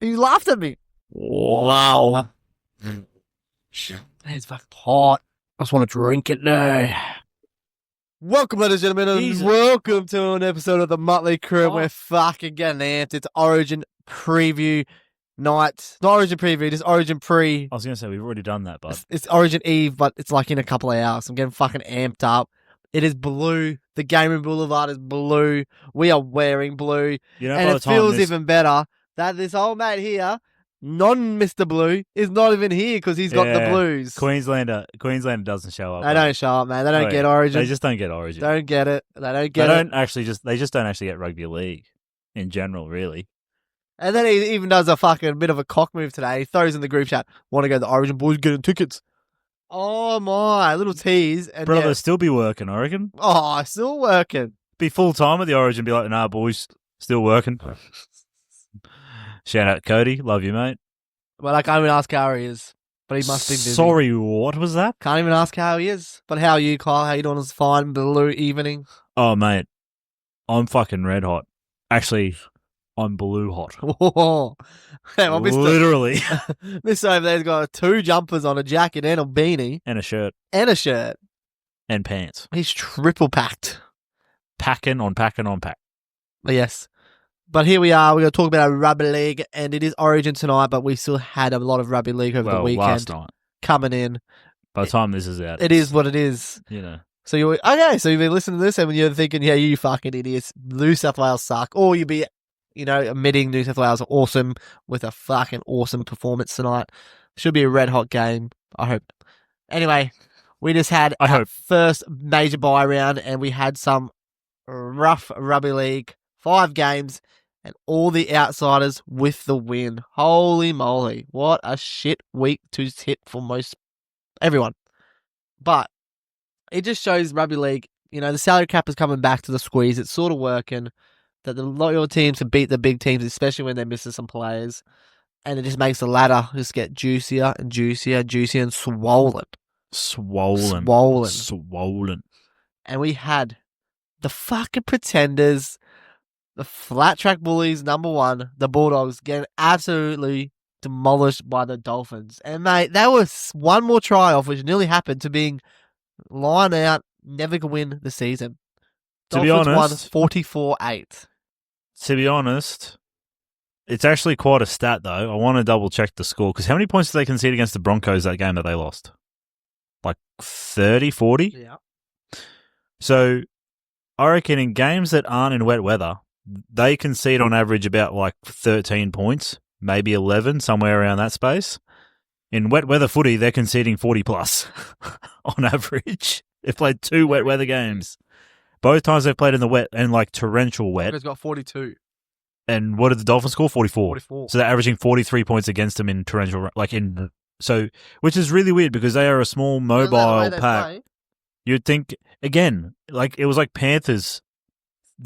You laughed at me. Wow. It's fucking hot. I just want to drink it now. Welcome, ladies and gentlemen, and welcome to an episode of the Motley Crew. We're fucking getting amped. It's Origin preview night. Not Origin preview, just Origin pre. I was going to say, we've already done that, bud. It's Origin Eve, but it's like in a couple of hours. I'm getting fucking amped up. It is blue. The Gaming Boulevard is blue. We are wearing blue. And it feels even better that this old mate here, non-Mr. Blue, is not even here because he's got the blues. Queenslander doesn't show up. They don't show up, man. They don't get Origin. They just don't get Origin. Don't get it. They just don't actually get Rugby League in general, really. And then he even does a fucking bit of a cock move today. He throws in the group chat, want to go to the Origin, boys, getting tickets. Oh my, little tease. And brother, still be working, Oregon. Oh, still working. Be full time at the Origin, be like, nah, boys, still working. Shout out Cody, love you, mate. Well, I can't even ask how he is, but he must be busy. Sorry, what was that? Can't even ask how he is. But how are you, Kyle? How you doing? It's fine, blue evening. Oh, mate, I'm fucking red hot. Actually, I'm blue hot. Oh. Hey, well, literally. Mr. over there's got 2 jumpers on, a jacket and a beanie. And a shirt. And pants. He's triple packed. Packing on pack. Yes. But here we are. We're going to talk about Rugby League, and it is Origin tonight, but we still had a lot of Rugby League over the weekend. Last night. Coming in. By the time this is out. It is what it is. You know. So you've been listening to this, and you're thinking, yeah, you fucking idiots. New South Wales suck. Or you'd be, admitting New South Wales are awesome with a fucking awesome performance tonight. Should be a red hot game, I hope. Anyway, we just had our first major bye round, and we had some rough Rugby League. 5 games, and all the outsiders with the win. Holy moly. What a shit week to hit for most everyone. But it just shows Rugby League, the salary cap is coming back to the squeeze. It's sort of working. That the loyal teams can beat the big teams, especially when they're missing some players. And it just makes the ladder just get juicier and juicier and swollen. Swollen. And we had the fucking Pretenders, the flat track bullies, number 1, the Bulldogs, getting absolutely demolished by the Dolphins. And, mate, that was one more try off, which nearly happened to being line out, never can win the season. To be honest, won 44-8. To be honest, it's actually quite a stat, though. I want to double-check the score, because how many points did they concede against the Broncos that game that they lost? Like 30, 40? Yeah. So, I reckon in games that aren't in wet weather, they concede on average about like 13 points, maybe 11, somewhere around that space. In wet weather footy, they're conceding 40 plus on average. They've played 2 wet weather games. Both times they've played in the wet and like torrential wet. It's got 42. And what did the Dolphins score? 44. So they're averaging 43 points against them in torrential, which is really weird because they are a small mobile pack. You'd think, again, like it was like Panthers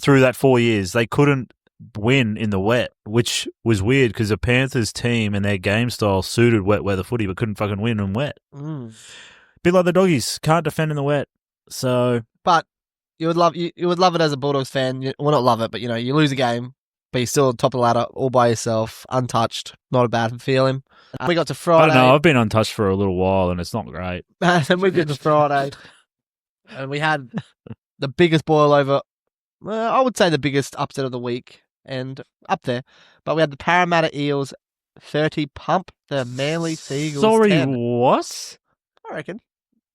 through that 4 years. They couldn't win in the wet, which was weird because the Panthers team and their game style suited wet weather footy but couldn't fucking win in wet. Bit like the Doggies, can't defend in the wet. So, but you would love it as a Bulldogs fan. Well, not love it, but you lose a game, but you're still on top of the ladder all by yourself, untouched. Not a bad feeling. We got to Friday. I don't know. I've been untouched for a little while, and it's not great. Then we get to Friday, and we had the biggest boil over. I would say the biggest upset of the week, and up there. But we had the Parramatta Eels 30 pump the Manly Seagulls 10. What? I reckon.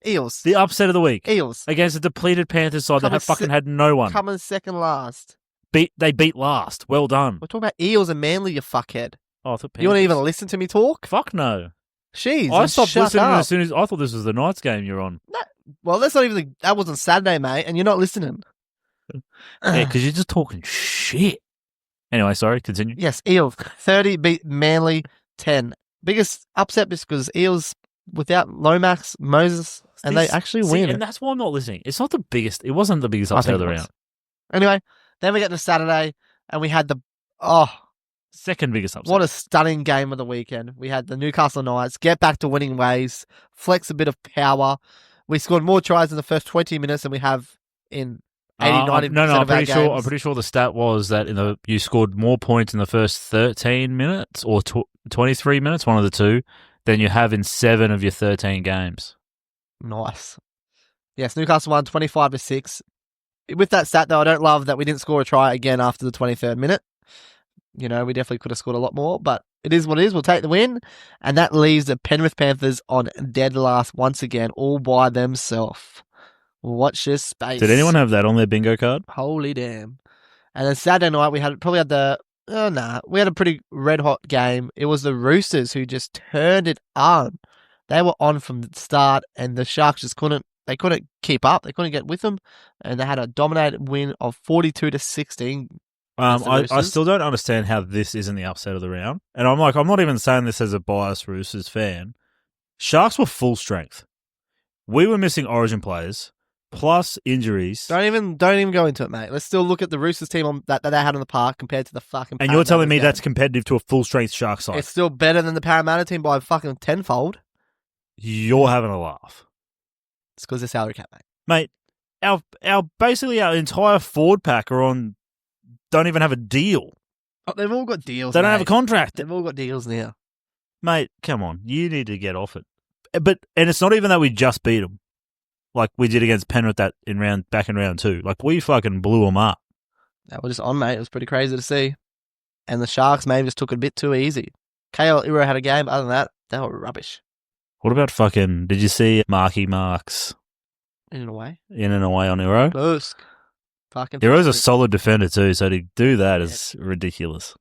Eels. The upset of the week. Eels. Against a depleted Panthers side that fucking had no one. Coming second last. They beat last. Well done. We're talking about Eels and Manly, you fuckhead. Oh, I thought Panthers. You want to even listen to me talk? Fuck no. Jeez, I stopped listening as soon as I thought this was the Knights game you're on. No, well, that's not even that wasn't Saturday, mate, and you're not listening. Yeah, because you're just talking shit. Anyway, sorry, continue. Yes, Eels 30 beat Manly 10. Biggest upset because Eels without Lomax, Moses, and they actually win. And that's why I'm not listening. It's not the biggest. It wasn't the biggest upset of the round. Anyway, then we get to Saturday, and we had the second biggest upset. What a stunning game of the weekend. We had the Newcastle Knights get back to winning ways, flex a bit of power. We scored more tries in the first 20 minutes than we have in 90% no, of our games. I'm pretty sure the stat was that you scored more points in the first 13 minutes or 23 minutes, one of the two, than you have in 7 of your 13 games. Nice. Yes, Newcastle won 25-6. With that stat, though, I don't love that we didn't score a try again after the 23rd minute. We definitely could have scored a lot more, but it is what it is. We'll take the win, and that leaves the Penrith Panthers on dead last once again, all by themselves. Watch this space. Did anyone have that on their bingo card? Holy damn. And then Saturday night, we had a pretty red-hot game. It was the Roosters who just turned it on. They were on from the start, and the Sharks just couldn't keep up. They couldn't get with them, and they had a dominated win of 42-16. I still don't understand how this isn't the upset of the round. And I'm not even saying this as a biased Roosters fan. Sharks were full strength. We were missing Origin players, plus injuries. Don't even go into it, mate. Let's still look at the Roosters team that they had on the park compared to the fucking And you're telling me that's competitive to a full strength Shark side? It's still better than the Parramatta team by fucking tenfold. You're having a laugh. It's because they're salary cap, mate. Mate, our entire forward pack don't even have a deal. Oh, they've all got deals. They don't have a contract. They've all got deals now. Mate, come on. You need to get off it. And it's not even that we just beat them, like we did against Penrith back in round 2. Like, we fucking blew them up. They were just on, mate. It was pretty crazy to see. And the Sharks maybe just took it a bit too easy. KL Iro had a game, but other than that, they were rubbish. What about did you see Marky Marks? In and away on Iro? Boosk. Fucking Iro's a solid defender too, so to do that is ridiculous.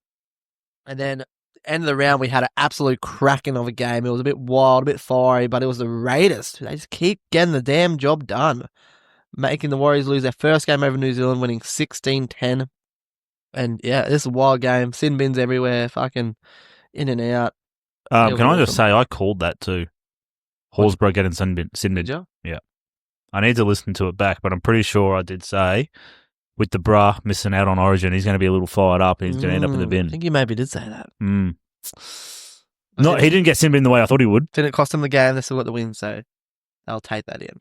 And then, end of the round, we had an absolute cracking of a game. It was a bit wild, a bit fiery, but it was the Raiders. They just keep getting the damn job done, making the Warriors lose their first game over New Zealand, winning 16-10. And yeah, this is a wild game. Sin bins everywhere, fucking in and out. Can I just say, I called that too. Horsburgh getting sin bin. Did you? Yeah. I need to listen to it back, but I'm pretty sure I did say, with the bruh missing out on Origin, he's going to be a little fired up and he's going to end up in the bin. I think you maybe did say that. He didn't get sin bin the way I thought he would. Didn't cost him the game. They still got the win, so I'll take that in.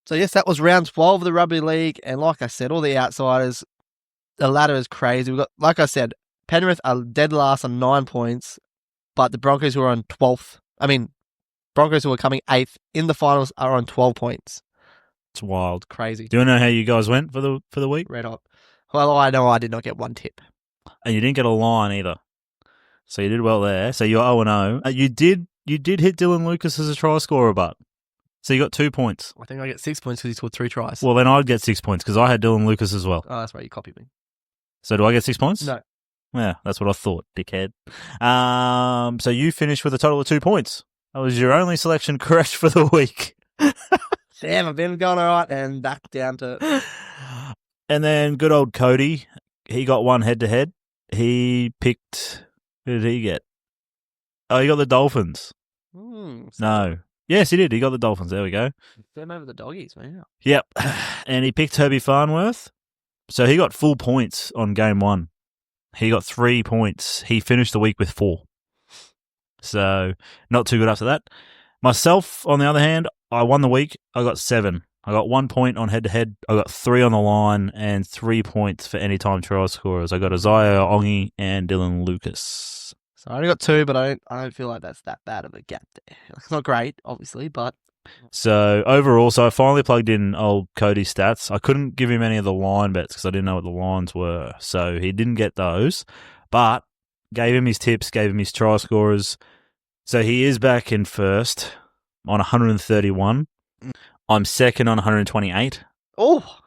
So yes, that was round 12 of the Rugby League, and like I said, all the outsiders, the ladder is crazy. We got, like I said, Penrith are dead last on 9 points, but the Broncos who are on 12th. Broncos who are coming 8th in the finals are on 12 points. It's wild. Crazy. Do you know how you guys went for the week? Red hot. Well, I know I did not get one tip. And you didn't get a line either. So you did well there. So you're 0-0. You did hit Dylan Lucas as a try scorer, but so you got 2 points. I think I get 6 points because he scored 3 tries. Well, then I'd get 6 points because I had Dylan Lucas as well. Oh, that's right. You copied me. So do I get 6 points? No. Yeah, that's what I thought, dickhead. So you finished with a total of 2 points. That was your only selection correct for the week. Damn, I've been going all right and back down to... And then good old Cody, he got one head-to-head. He picked... Who did he get? Oh, he got the Dolphins. No. Yes, he did. He got the Dolphins. There we go. Them over the Doggies, man. Yep. And he picked Herbie Farnworth. So he got full points on game 1. He got 3 points. He finished the week with 4. So not too good after that. Myself, on the other hand, I won the week. I got 7. I got 1 point on head-to-head. I got 3 on the line and 3 points for anytime try scorers. I got Isaiah Ongi and Dylan Lucas. So I only got 2, but I don't feel like that's that bad of a gap there. It's not great, obviously, but... So overall, I finally plugged in old Cody's stats. I couldn't give him any of the line bets because I didn't know what the lines were. So he didn't get those, but gave him his tips, gave him his try scorers. So he is back in first on 131. I'm second on 128. Oh.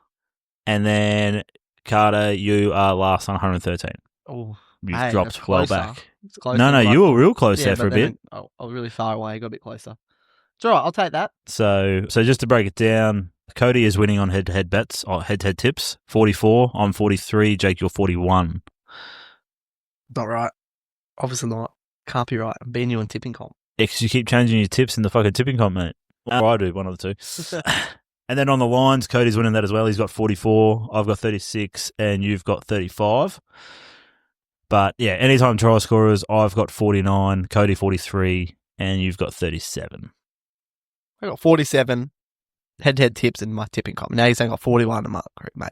And then, Carter, you are last on 113. Oh. You've dropped well back. No, you were real close there for a bit. I was really far away. Got a bit closer. It's all right. I'll take that. So just to break it down, Cody is winning on head-to-head bets, or head-to-head tips. 44. I'm 43. Jake, you're 41. Not right. Obviously not. Can't be right. I'm beating you in tipping comp. Because you keep changing your tips in the fucking tipping comp, mate. Or I do, one of the two. And then on the lines, Cody's winning that as well. He's got 44. I've got 36. And you've got 35. But yeah, anytime try scorers, I've got 49. Cody 43. And you've got 37. I got 47. head-to-head tips in my tipping comp. Now he's only got 41 in my group, mate.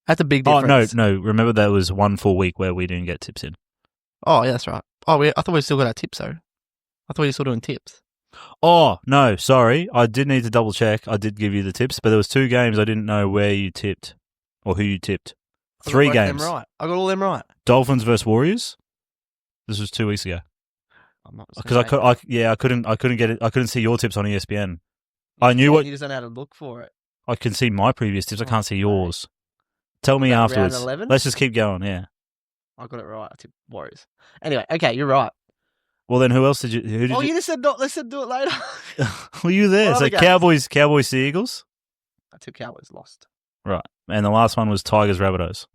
That's a big difference. Oh, no. Remember there was one full week where we didn't get tips in. Oh, yeah, that's right. Oh, I thought we still got our tips, though. I thought you were still doing tips. Oh, no, sorry. I did need to double check. I did give you the tips, but there was 2 games I didn't know where you tipped or who you tipped. 3 games. Right. I got all them right. Dolphins versus Warriors. This was 2 weeks ago. Because I couldn't get it. I couldn't see your tips on ESPN. I knew what you just don't know how to look for it. I can see my previous tips. I can't see yours. Tell me afterwards. Round 11? Let's just keep going. Yeah, I got it right. I tipped Warriors. Anyway, okay, you're right. Well, then who else did you? You just said not. Let's do it later. Were you there? So Cowboys, Sea Eagles. I tipped Cowboys, lost. Right, and the last one was Tigers, Rabbitohs.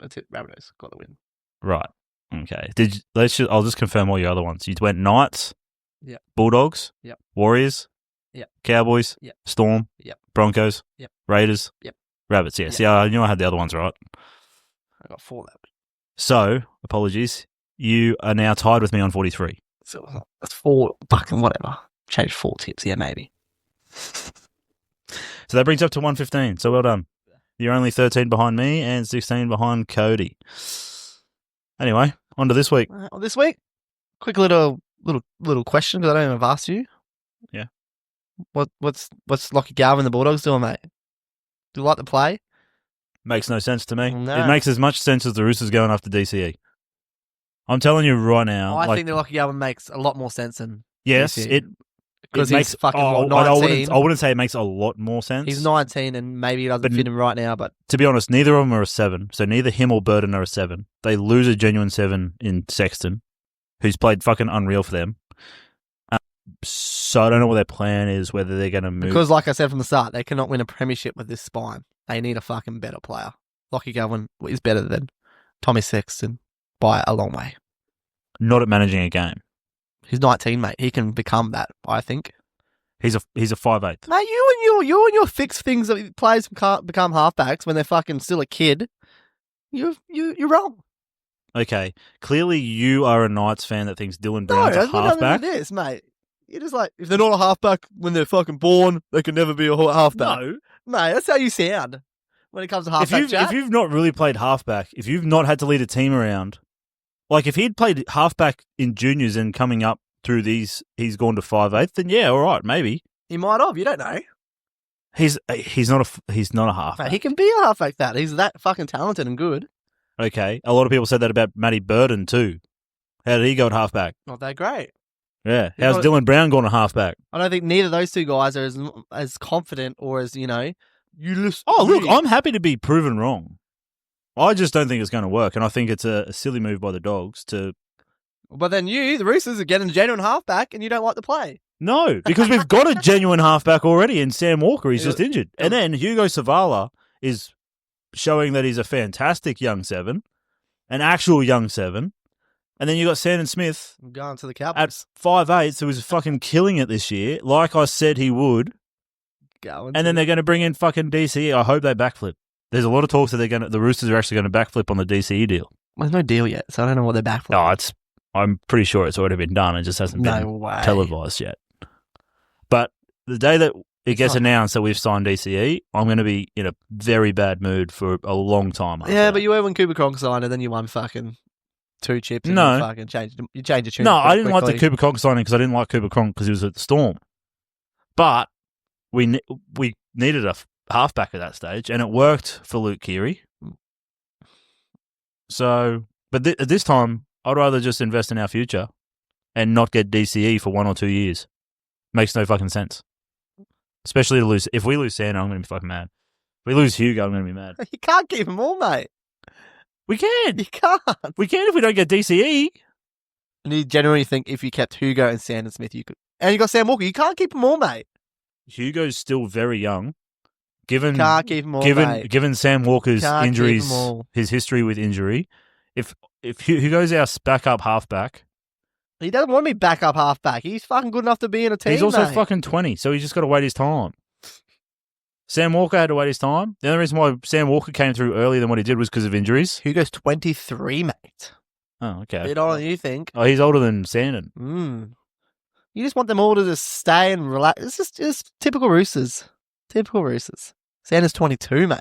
I tipped Rabbitohs, got the win. Right. Okay. I'll just confirm all your other ones. You went Knights. Yep. Bulldogs. Yep. Warriors. Yep. Cowboys. Yep. Storm. Yep. Broncos. Yep. Raiders. Yep. Rabbits. Yeah. Yep. See, I knew I had the other ones right. I got 4 that week. So, apologies. You are now tied with me on 43. So that's 4 fucking whatever. Change 4 tips. Yeah, maybe. So that brings up to 115. So well done. You're only 13 behind me and 16 behind Cody. Anyway, on to this week. This week, quick little question because I don't even have asked you. Yeah. What's Lachy Galvin the Bulldogs doing, mate? Do you like to play? Makes no sense to me. No. It makes as much sense as the Roosters going after DCE. I'm telling you right now. I think the Lachy Galvin makes a lot more sense than yes, DCE. Because he's he's fucking 19. I wouldn't say it makes a lot more sense. He's 19 and maybe it doesn't fit him right now. But to be honest, neither of them are a 7. So neither him or Burden are a 7. They lose a genuine 7 in Sexton, who's played fucking unreal for them. So I don't know what their plan is, whether they're going to move. Because like I said from the start, they cannot win a premiership with this spine. They need a fucking better player. Lachy Galvin is better than Tommy Sexton by a long way. Not at managing a game. He's 19, mate. He can become that, I think. He's a 5'8". Mate, you and your fixed things that players can't become halfbacks when they're fucking still a kid. You're wrong. Okay, clearly you are a Knights fan that thinks Dylan Brown's a halfback. No, it is, mate. You're just like, if they're not a halfback when they're fucking born, they can never be a halfback. No. Mate, that's how you sound when it comes to halfback. If you've not really played halfback, if you've not had to lead a team around, like if he'd played halfback in juniors and coming up through these, he's gone to 5'8", then yeah, all right, maybe. He might have, you don't know. He's not a halfback. Mate, he can be a halfback that. He's that fucking talented and good. Okay, a lot of people said that about Matty Burden too. How did he go at halfback? Not that great. Yeah. How's Dylan Brown gone to halfback? I don't think neither of those two guys are as confident or as, you listen. Oh, look, I'm happy to be proven wrong. I just don't think it's going to work, and I think it's a silly move by the Dogs to... But then the Roosters, are getting a genuine halfback, and you don't like to play. No, because we've got a genuine halfback already in Sam Walker. He's just injured. And then Hugo Savala is showing that he's a fantastic young 7, an actual young 7. And then you got Sandon Smith going to the Cowboys at 5'8", who was fucking killing it this year, like I said he would. And then they're going to bring in fucking DCE. I hope they backflip. There's a lot of talks that the Roosters are actually going to backflip on the DCE deal. Well, there's no deal yet, so I don't know what they're backflipping. No, I'm pretty sure it's already been done. It just hasn't been televised yet. But the day that it gets announced that we've signed DCE, I'm going to be in a very bad mood for a long time. Yeah, but you were when Cooper Cronk signed, and then you won fucking 2 chips. And no, you fucking changed your tune. No, I didn't like the Cooper Cronk signing because I didn't like Cooper Cronk because he was at the Storm. But we needed a halfback at that stage, and it worked for Luke Keary. So, but at this time, I'd rather just invest in our future and not get DCE for 1 or 2 years. Makes no fucking sense. Especially to lose. If we lose Santa, I'm going to be fucking mad. If we lose Hugo, I'm going to be mad. You can't keep them all, mate. We can. You can't. We can if we don't get DCE. And you generally think if you kept Hugo and Sandon Smith, you could. And you got Sam Walker. You can't keep them all, mate. Hugo's still very young. Can't keep them all, mate. Given Sam Walker's injuries, his history with injury, if Hugo's our backup halfback, he doesn't want to be backup halfback. He's fucking good enough to be in a team. He's also fucking 20, so he's just got to wait his time. Sam Walker had to wait his time. The only reason why Sam Walker came through earlier than what he did was because of injuries. Hugo's 23, mate. Oh, okay. A bit older than you think. Oh, he's older than Sandon. You just want them all to just stay and relax. It's just typical Roosters. Typical Roosters. Santa's 22, mate.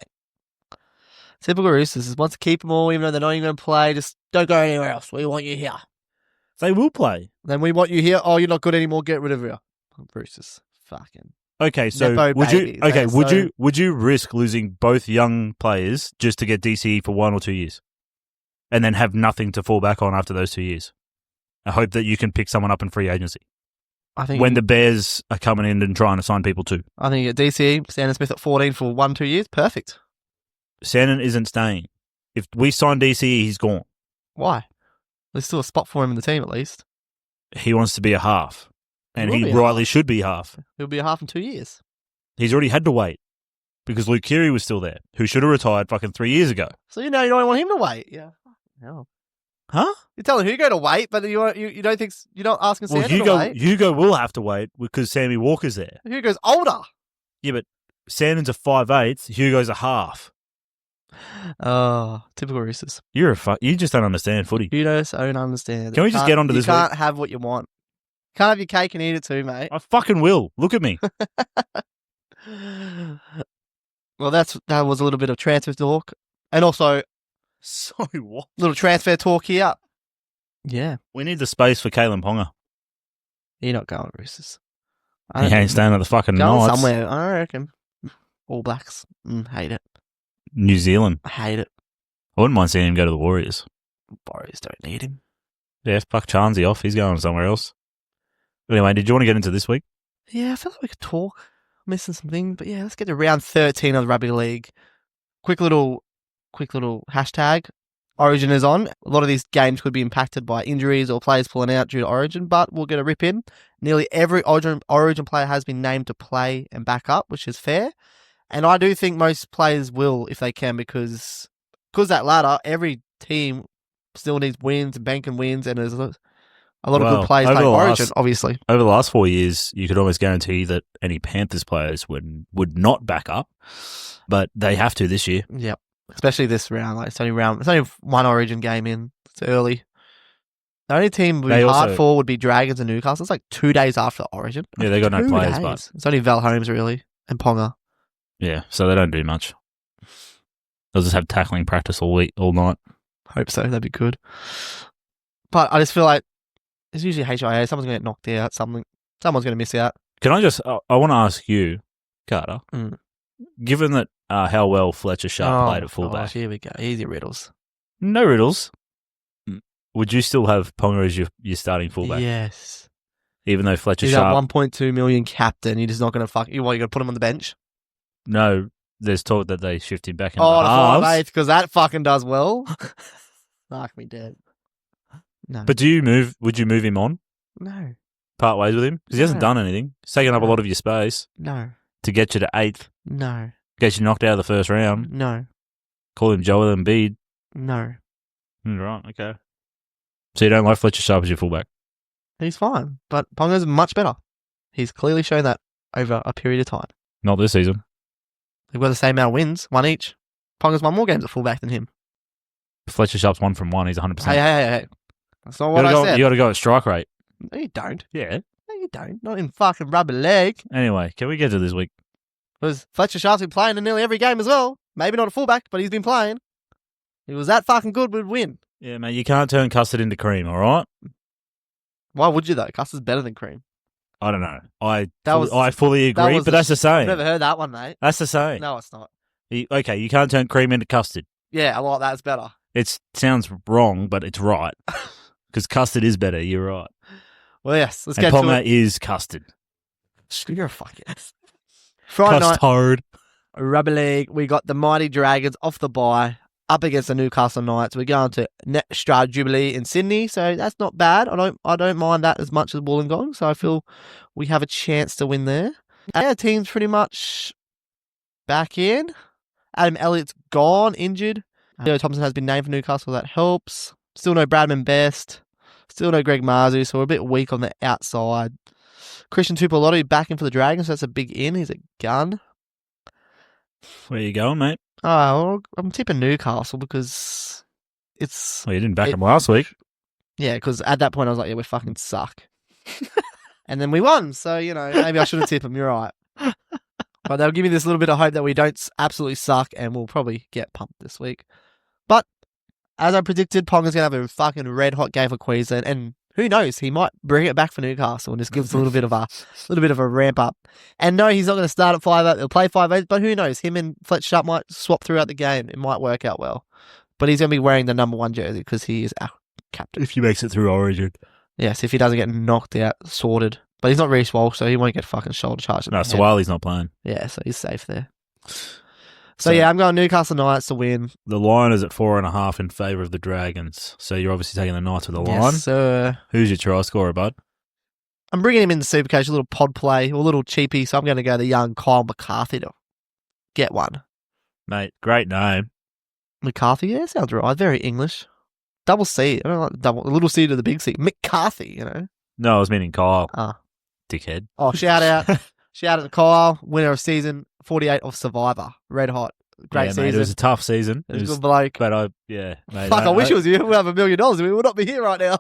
Typical Roosters just wants to keep them all, even though they're not even going to play. Just don't go anywhere else. We want you here. They will play. Then we want you here. Oh, you're not good anymore. Get rid of you. Roosters. Fucking. Okay, so Nepo babies. would you risk losing both young players just to get DCE for 1 or 2 years, and then have nothing to fall back on after those 2 years? I hope that you can pick someone up in free agency. I think when the Bears are coming in and trying to sign people too. I think at DCE, Sandon Smith at 14 for 1-2 years, perfect. Sandon isn't staying. If we sign DCE, he's gone. Why? There's still a spot for him in the team at least. He wants to be a half. And he rightly should be half. He'll be a half in 2 years. He's already had to wait because Luke Keary was still there, who should have retired fucking 3 years ago. So you don't want him to wait. Yeah. No. Huh? You're telling Hugo to wait, but you don't think you're not asking Sandon to wait. Hugo will have to wait because Sammy Walker's there. Hugo's older. Yeah, but Sandon's a 5'8", Hugo's a half. Oh, typical Roosters. You just don't understand footy. You just don't understand. Can we just get onto this? You can't have what you want. You can't have your cake and eat it too, mate. I fucking will. Look at me. Well, that was a little bit of transfer talk, and also, sorry, what? Little transfer talk here. Yeah, we need the space for Kalen Ponga. You're not going Roosters. He ain't staying at the fucking going Knights. Somewhere. I reckon. All Blacks. Hate it. New Zealand. I hate it. I wouldn't mind seeing him go to the Warriors. Warriors don't need him. Yeah, fuck Charnsey off. He's going somewhere else. Anyway, did you want to get into this week? Yeah, I feel like we could talk. I'm missing some things, but yeah, let's get to round 13 of the Rugby League. Quick little hashtag. Origin is on. A lot of these games could be impacted by injuries or players pulling out due to Origin, but we'll get a rip in. Nearly every Origin player has been named to play and back up, which is fair. And I do think most players will if they can because that ladder, every team still needs wins and banking wins, and there's a lot of good players playing Origin, obviously. Over the last 4 years, you could almost guarantee that any Panthers players would not back up, but they have to this year. Yep, especially this round. It's only one Origin game in. It's early. The only team would be hard for would be Dragons and Newcastle. It's like 2 days after Origin. Yeah, they got no players, but it's only Val Holmes really and Ponga. Yeah, so they don't do much. They'll just have tackling practice all night. Hope so. That'd be good. But I just feel like it's usually HIA. Someone's going to get knocked out. Someone's going to miss out. Can I just... I want to ask you, Carter, given that how well Fletcher Sharp played at fullback... Here we go. Easy riddles. No riddles. Would you still have Ponga as your starting fullback? Yes. Even though Fletcher He's Sharp... He's a $1.2 million captain. You're just not going to fuck... You're going to put him on the bench? No, there's talk that they shift him back in the 5'8", because that fucking does well. Fuck me dead. No. But would you move him on? No. Part ways with him? Because he hasn't done anything. He's taken up a lot of your space. No. To get you to 8th. No. Get you knocked out of the first round. No. Call him Joel Embiid. No. Right, okay. So you don't like Fletcher Sharp as your fullback? He's fine, but Ponga's much better. He's clearly shown that over a period of time. Not this season. They've got the same amount of wins, one each. Ponga's won more games at fullback than him. Fletcher Sharp's 1 from 1. He's 100%. Hey. That's not what I said. You got to go at strike rate. No, you don't. Yeah. No, you don't. Not in fucking Rugby League. Anyway, can we get to this week? Because Fletcher Sharp's been playing in nearly every game as well. Maybe not a fullback, but he's been playing. If he was that fucking good, we'd win. Yeah, mate, you can't turn custard into cream, all right? Why would you, though? Custard's better than cream. I don't know. I fully agree, but that's the same. I've never heard that one, mate. That's the same. No, it's not. Okay, you can't turn cream into custard. Yeah, I like that. It's better. It sounds wrong, but it's right. Because custard is better. You're right. Well, yes. Let's get to it. Ponga is custard. You're a fucking ass. Friday Custard. Night, Rugby League. We got the Mighty Dragons off the bye up against the Newcastle Knights. We're going to Netstrad Jubilee in Sydney, so that's not bad. I don't mind that as much as Wollongong, so I feel we have a chance to win there. Our team's pretty much back in. Adam Elliott's gone, injured. Leo Thompson has been named for Newcastle, that helps. Still no Bradman Best. Still no Greg Marzu, so we're a bit weak on the outside. Christian Tupolotti back in for the Dragons, so that's a big in. He's a gun. Where you going, mate? Oh, I'm tipping Newcastle because it's... Well, you didn't back him last week. Yeah, because at that point I was like, yeah, we fucking suck. And then we won. So, maybe I shouldn't tip them. You're right. But they'll give me this little bit of hope that we don't absolutely suck and we'll probably get pumped this week. But as I predicted, Ponga's going to have a fucking red hot game for Queensland. And who knows? He might bring it back for Newcastle and just give us a little bit of a ramp up. And no, he's not going to start at 5'8". They'll play 5'8", but who knows? Him and Fletcher Sharp might swap throughout the game. It might work out well. But he's going to be wearing the number 1 jersey because he is our captain. If he makes it through Origin. Yes, if he doesn't get knocked out, sorted. But he's not Reece Walsh, so he won't get fucking shoulder charged. No, Sawali's not playing. Yeah, so he's safe there. So yeah, I'm going Newcastle Knights to win. The line is at 4.5 in favour of the Dragons. So you're obviously taking the Knights with the line. Yes, sir. Who's your try scorer, bud? I'm bringing him in the Supercoach, a little pod play, a little cheapie, so I'm going to go the young Kyle McCarthy to get one. Mate, great name. McCarthy, yeah, sounds right. Very English. Double C. I don't like the little C to the big C. McCarthy, No, I was meaning Kyle. Ah. Dickhead. Oh, shout out. Shout out to Kyle, winner of season 48 of Survivor. Red hot. Great season. Mate, it was a tough season. It was a good bloke. But mate. Fuck, I wish it was you. We'd have $1 million. We would not be here right now.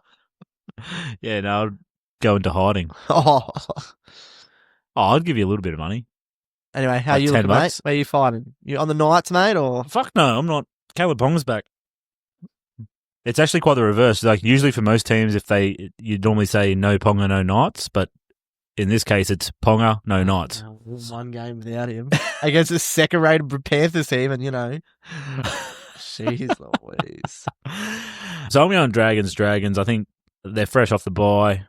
Yeah, no, I'd go into hiding. Oh, I'd give you a little bit of money. Anyway, how you looking, mate? Where are you finding? You on the Knights, mate, or? Fuck no, I'm not. Caleb Pong's back. It's actually quite the reverse. Like usually for most teams, you'd normally say no Ponga, no Knights, but in this case, it's Ponga, no Knights. One game without him against a second-rated Panthers team, and jeez Louise. So I'm going Dragons. I think they're fresh off the bye.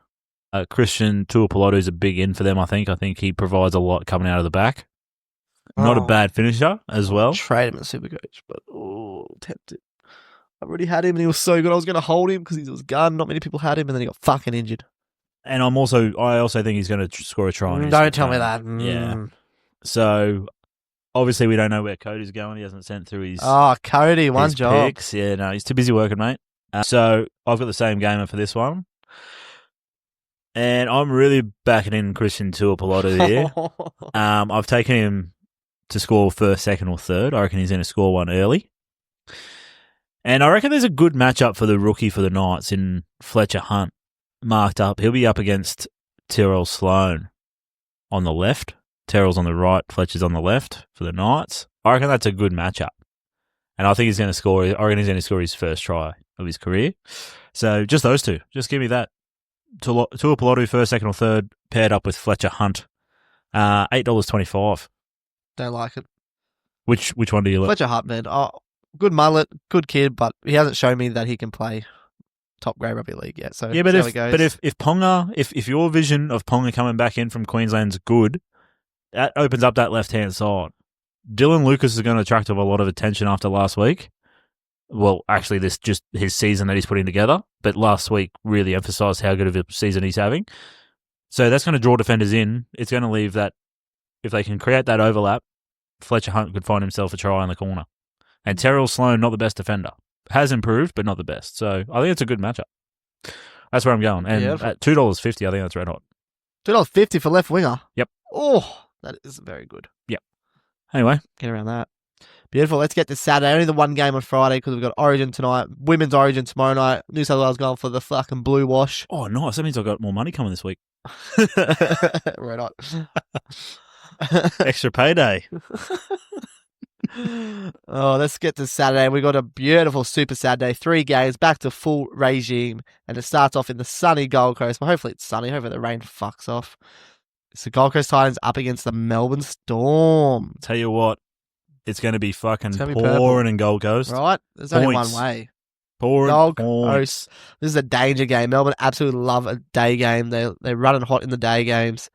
Christian Tuipulotu is a big in for them. I think he provides a lot coming out of the back. Not a bad finisher as well. Trade him at Supercoach, but tempted. I already had him and he was so good. I was going to hold him because he was gun. Not many people had him, and then he got fucking injured. And I also think he's going to score a try. Don't tell me that. Yeah. So obviously we don't know where Cody's going. He hasn't sent through his. Oh, Cody, one job. Picks. Yeah, no, he's too busy working, mate. So I've got the same gamer for this one. And I'm really backing in Christian Tuipulotu here. I've taken him to score first, second, or third. I reckon he's going to score one early. And I reckon there's a good matchup for the rookie for the Knights in Fletcher Hunt. Marked up. He'll be up against Tyrrell Sloan on the left. Terrell's on the right. Fletcher's on the left for the Knights. I reckon that's a good matchup. And I think he's going to score. I reckon he's going to score his first try of his career. So just those two. Just give me that. Tuipulotu first, second, or third, paired up with Fletcher Hunt. $8.25. Don't like it. Which one do you like? Fletcher Hunt, man. Oh, good mullet, good kid, but he hasn't shown me that he can play top grade rugby league yet. So yeah, but if Ponga, if your vision of Ponga coming back in from Queensland's good, that opens up that left hand side. Dylan Lucas is going to attract a lot of attention after last week. Well, actually, this just his season that he's putting together, but last week really emphasised how good of a season he's having. So that's going to draw defenders in. It's going to leave that if they can create that overlap, Fletcher Hunt could find himself a try in the corner. And Terrell Sloan, not the best defender. Has improved, but not the best. So I think it's a good matchup. That's where I'm going. And at $2.50, I think that's red hot. $2.50 for left winger? Yep. Oh, that is very good. Yep. Anyway. Get around that. Beautiful. Let's get to Saturday. Only the one game on Friday because we've got Origin tonight, Women's Origin tomorrow night. New South Wales going for the fucking blue wash. Oh, nice. That means I've got more money coming this week. Red hot. Extra payday. Oh, let's get to Saturday. We got a beautiful Super Saturday. 3 games, back to full regime. And it starts off in the sunny Gold Coast. Well, hopefully it's sunny. Hopefully the rain fucks off. It's the Gold Coast Titans up against the Melbourne Storm. Tell you what, it's going to be fucking pouring in Gold Coast. Right? There's only one way. Pouring Gold Coast. This is a danger game. Melbourne absolutely love a day game. They're running hot in the day games.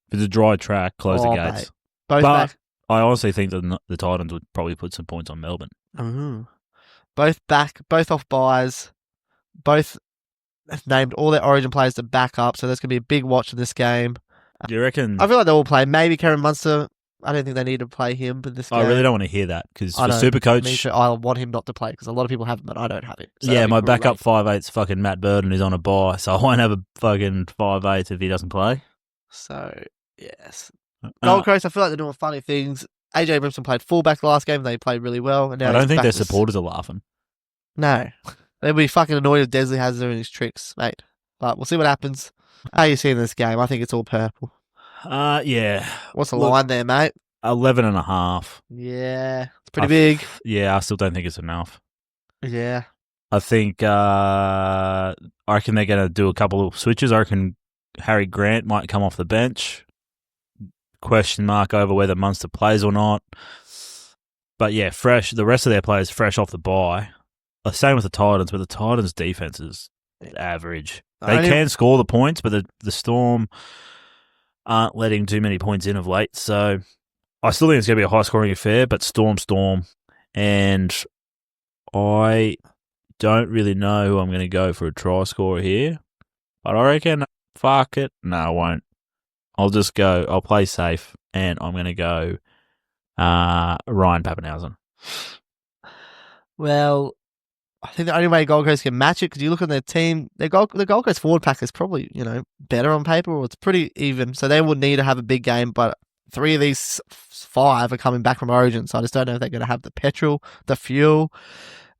If it's a dry track, close the gates. Mate. Both back. I honestly think that the Titans would probably put some points on Melbourne. Mm-hmm. Both back, both off buys, both have named all their Origin players to back up, so there's going to be a big watch in this game. Do you reckon? I feel like they all play. Maybe Karen Munster. I don't think they need to play him in this game. I really don't want to hear that because for Supercoach, I want him not to play because a lot of people have him, but I don't have him. So yeah, my backup 5'8's fucking Matt Burden who's on a bye, so I won't have a fucking 5'8 if he doesn't play. So yes. Gold Coast, I feel like they're doing funny things. AJ Brimson played fullback the last game. They played really well. And now I don't think their supporters are laughing. No. They'll be fucking annoyed if Desley has doing his tricks, mate. But we'll see what happens. How are you seeing this game? I think it's all purple. Yeah. What's the line there, mate? 11.5. Yeah, it's pretty big. Yeah, I still don't think it's enough. Yeah. I think I reckon they're going to do a couple of switches. I reckon Harry Grant might come off the bench. Question mark over whether Munster plays or not. But yeah, fresh. The rest of their players fresh off the bye. Same with the Titans, but the Titans' defense is average. They can score the points, but the Storm aren't letting too many points in of late. So I still think it's going to be a high-scoring affair, but Storm. And I don't really know who I'm going to go for a try scorer here. But I reckon, fuck it. No, I won't. I'll just go. I'll play safe, and I'm going to go Ryan Papenhuyzen. Well, I think the only way Gold Coast can match it, because you look at their team, the Gold Coast forward pack is probably, better on paper, or it's pretty even. So they would need to have a big game, but 3 of these 5 are coming back from Origin, so I just don't know if they're going to have the petrol, the fuel,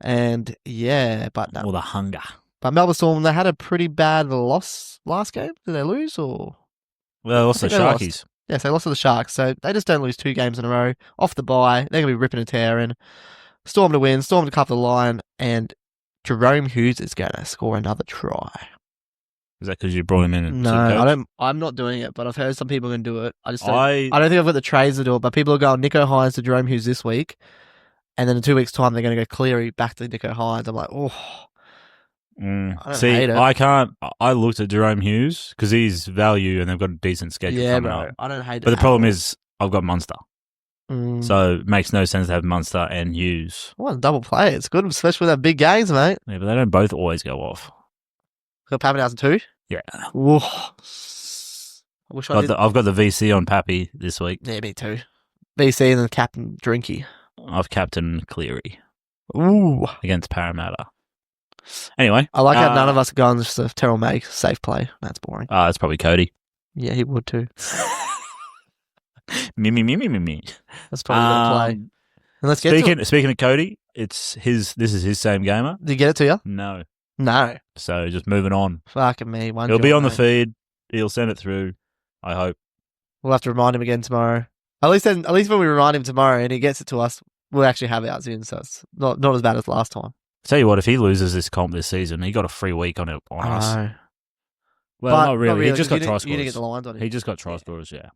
and but no. Or the hunger. But Melbourne Storm, they had a pretty bad loss last game. Did they lose, or? Well, they lost the Sharkies. Yes, they lost to the Sharks, so they just don't lose 2 games in a row. Off the bye, they're going to be ripping and tearing. Storm to win, Storm to cover the line, and Jerome Hughes is going to score another try. Is that because you brought him in? No, I don't. I'm not doing it, but I've heard some people are going to do it. I don't think I've got the trades to do it, but people are going Nico Hines to Jerome Hughes this week, and then in 2 weeks' time they're going to go Cleary back to Nico Hines. I'm like, I don't hate it. I can't. I looked at Jerome Hughes because he's value and they've got a decent schedule coming up. I don't hate it. But the problem is I've got Munster. So it makes no sense to have Munster and Hughes. Well, double play. It's good, especially with that big games, mate. Yeah, but they don't both always go off. Got Papenhuyzen too? Yeah. Whoa. I wish I did. I've got the VC on Pappy this week. Yeah, me too. VC and then Captain Drinky. I've Captain Cleary. Ooh. Against Parramatta. Anyway. I like how none of us are going just a Terrell May safe play. That's boring. It's probably Cody. Yeah, he would too. Me. That's probably the play. And let's speaking of Cody, this is his same gamer. Did he get it to you? No. So just moving on. Fucking me. He'll be on the feed. He'll send it through. I hope. We'll have to remind him again tomorrow. At least when we remind him tomorrow and he gets it to us, we'll actually have ours in. So it's not as bad as last time. Tell you what, if he loses this comp this season, he got a free week on us. Well, not really. He just got try scorers. You didn't get the lines on him. He just got try scorers, yeah.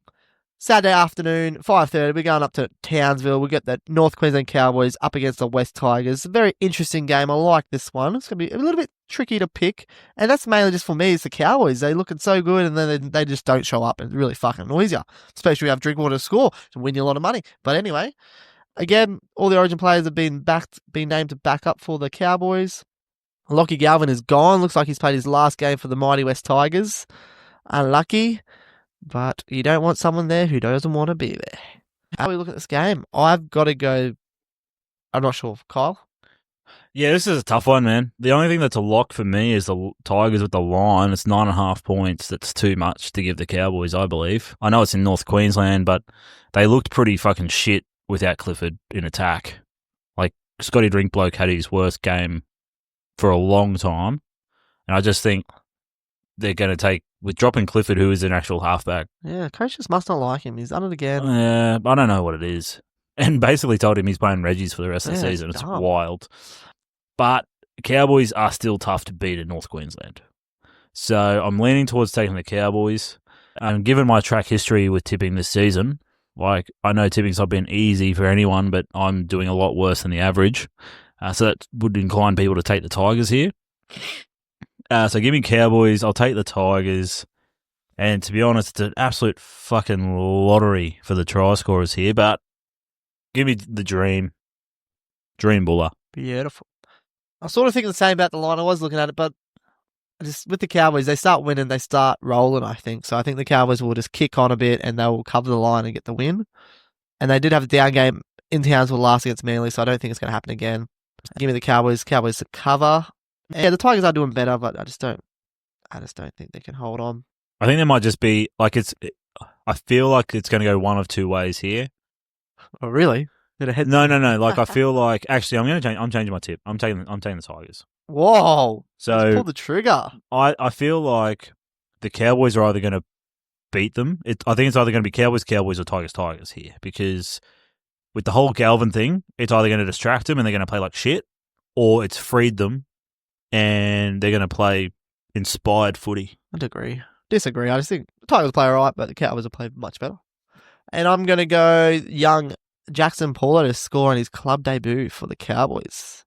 Saturday afternoon, 5:30, we're going up to Townsville. We got the North Queensland Cowboys up against the West Tigers. A very interesting game. I like this one. It's going to be a little bit tricky to pick, and that's mainly just for me. It's the Cowboys. They're looking so good, and then they just don't show up. It really fucking annoys you, especially when you have Drinkwater to score to win you a lot of money. But anyway, again, all the Origin players have been named to back up for the Cowboys. Lachy Galvin is gone. Looks like he's played his last game for the mighty West Tigers. Unlucky. But you don't want someone there who doesn't want to be there. How do we look at this game? I've got to go. I'm not sure. Kyle? Yeah, this is a tough one, man. The only thing that's a lock for me is the Tigers with the line. It's 9.5 points. That's too much to give the Cowboys, I believe. I know it's in North Queensland, but they looked pretty fucking shit without Clifford in attack. Like, Scotty Drinkbloke had his worst game for a long time. And I just think they're going to take, with dropping Clifford, who is an actual halfback. Yeah, coaches must not like him. He's done it again. Yeah, I don't know what it is. And basically told him he's playing Reggie's for the rest of the season. It's wild. But Cowboys are still tough to beat in North Queensland. So I'm leaning towards taking the Cowboys. Given my track history with tipping this season, like I know tipping's not been easy for anyone, but I'm doing a lot worse than the average. So that would incline people to take the Tigers here. So give me Cowboys. I'll take the Tigers. And to be honest, it's an absolute fucking lottery for the try scorers here. But give me the Dream Buller. Beautiful. I sort of think the same about the line. I was looking at it, but just with the Cowboys, they start winning, they start rolling, I think. So I think the Cowboys will just kick on a bit and they'll cover the line and get the win. And they did have a down game in Townsville last against Manly, so I don't think it's going to happen again. Give me the Cowboys to cover. Yeah, the Tigers are doing better, but I just don't think they can hold on. I think there might just be I feel like it's going to go one of two ways here. Oh, really? No. Like I feel like actually I'm changing my tip. I'm taking the Tigers. Whoa! So let's pull the trigger. I feel like the Cowboys are either going to beat them. I think it's either going to be Cowboys or Tigers here, because with the whole Galvin thing, it's either going to distract them and they're going to play like shit, or it's freed them and they're going to play inspired footy. I disagree. I just think the Tigers play all right, but the Cowboys will play much better. And I'm going to go young Jackson Paulo to score on his club debut for the Cowboys.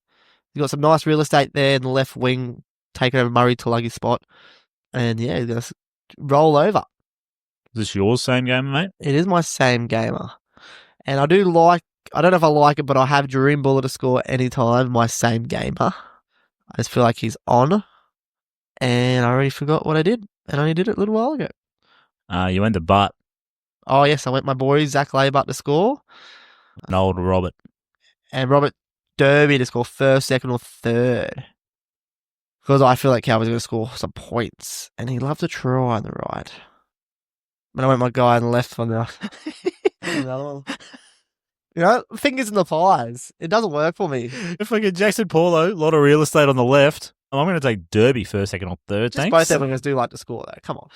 He's got some nice real estate there in the left wing, taking over Murray Tulaga's spot. And yeah, he's going to roll over. Is this yours same gamer, mate? It is my same gamer. And I don't know if I like it, but I have Dream Buller to score anytime, my same gamer. I just feel like he's on. And I already forgot what I did. And I only did it a little while ago. You went to Butt. Oh, yes, I went my boy, Zach Laybutt, to score. And old Robert. And Robert Derby to score first, second, or third. Because I feel like Cowboys are going to score some points. And he'd love to try on the right. But I went my guy on the left on the another one. You know, fingers in the pies. It doesn't work for me. If I get Jackson Paulo, a lot of real estate on the left, I'm going to take Derby first, second, or third. Just both of them do like to score, though. Come on.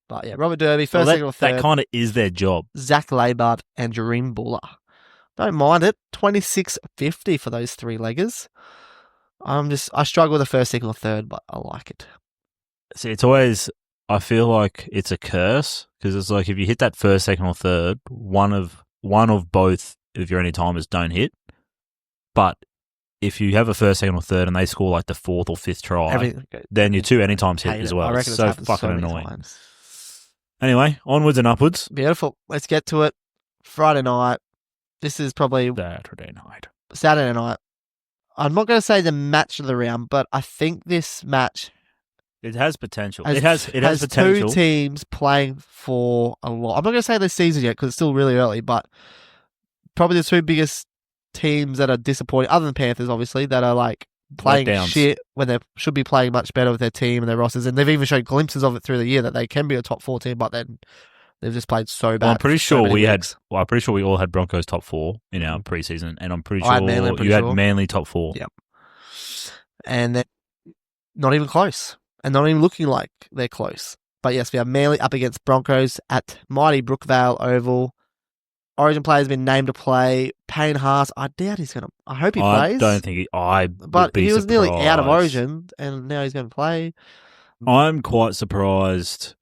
But yeah, Robert Derby, first, second, or third. That kind of is their job. Zach Laybutt and Jareem Buller. Don't mind it. 26.50 for those three leggers. I struggle with the first, second, or third, but I like it. See, it's always, I feel like it's a curse, because it's like if you hit that first, second, or third, one of both of your anytimers don't hit. But if you have a first, second, or third and they score like the fourth or fifth try, then your two anytimes hit as well. It's so fucking annoying. Times. Anyway, onwards and upwards. Beautiful. Let's get to it. Friday night. This is probably Saturday night. I'm not going to say the match of the round, but I think this match, it has potential. It has potential. Two teams playing for a lot. I'm not going to say this season yet because it's still really early, but probably the two biggest teams that are disappointing, other than Panthers, obviously, that are like playing shit when they should be playing much better with their team and their rosters. And they've even shown glimpses of it through the year that they can be a top 4 team, but then they've just played so bad. Well, I'm pretty sure we all had Broncos top 4 in our preseason, and I'm pretty sure you had Manly top 4. Yep. And they're not even close. And not even looking like they're close. But yes, we have Manly up against Broncos at mighty Brookvale Oval. Origin player's been named to play. Payne Haas, I doubt he's going to... I hope he plays. I don't think But he was nearly out of Origin, and now he's going to play. I'm quite surprised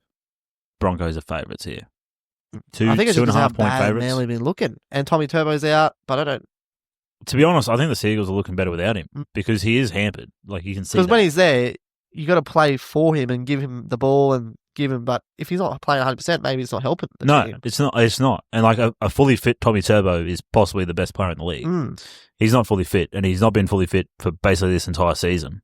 Broncos are favourites here. I think it's just 2.5 point favourites. Manly been looking. And Tommy Turbo's out, but I don't... To be honest, I think the Seagulls are looking better without him, because he is hampered. Like, you can see because when he's there, you got to play for him and give him the ball and give him. But if he's not playing 100%, maybe it's not helping. It's not. It's not. And like a fully fit Tommy Turbo is possibly the best player in the league. He's not fully fit, and he's not been fully fit for basically this entire season.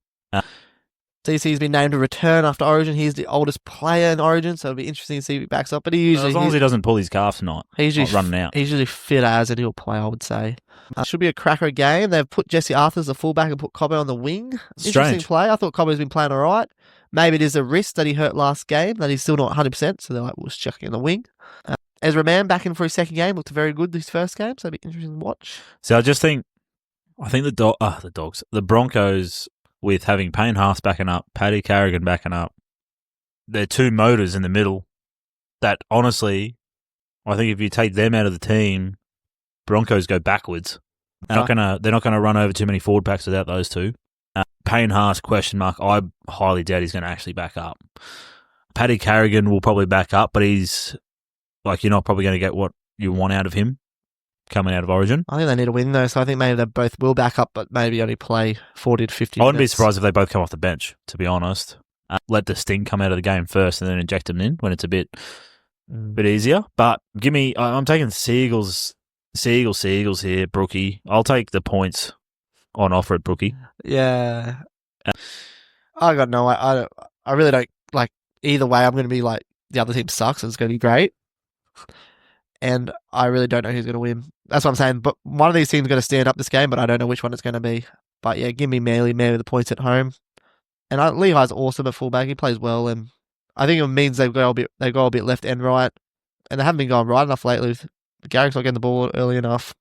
DC's been named to return after Origin. He's the oldest player in Origin, so it'll be interesting to see if he backs up. But as long as he doesn't pull his calf tonight, he's usually running out. He's usually fit as, and he'll play, I would say. Should be a cracker game. They've put Jesse Arthur as the fullback and put Cobbo on the wing. Interesting play. I thought Cobbo's been playing all right. Maybe it is a wrist that he hurt last game, that he's still not 100%, so they're like, we'll check in the wing. Ezra Mann back in for his second game. Looked very good this first game, so it'll be interesting to watch. So I think the Broncos, with having Payne Haas backing up, Paddy Carrigan backing up, they're two motors in the middle that, honestly, I think if you take them out of the team, Broncos go backwards. They're not gonna run over too many forward packs without those two. Payne Haas, question mark. I highly doubt he's going to actually back up. Paddy Carrigan will probably back up, but he's like, you're not probably going to get what you want out of him coming out of Origin. I think they need a win though, so I think maybe they both will back up, but maybe only play 40 to 50 minutes. I wouldn't be surprised if they both come off the bench, to be honest. Let the sting come out of the game first and then inject them in when it's a bit easier. But I'm taking Seagulls here, Brookie. I'll take the points on offer at Brookie. Yeah. I got no way. I really don't like either way. I'm going to be like, the other team sucks and it's going to be great. And I really don't know who's going to win. That's what I'm saying. But one of these teams is going to stand up this game, but I don't know which one it's going to be. But yeah, give me Manly with the points at home. And Lehigh's awesome at fullback. He plays well, and I think it means they go a bit left and right, and they haven't been going right enough lately. Garrick's not getting the ball early enough.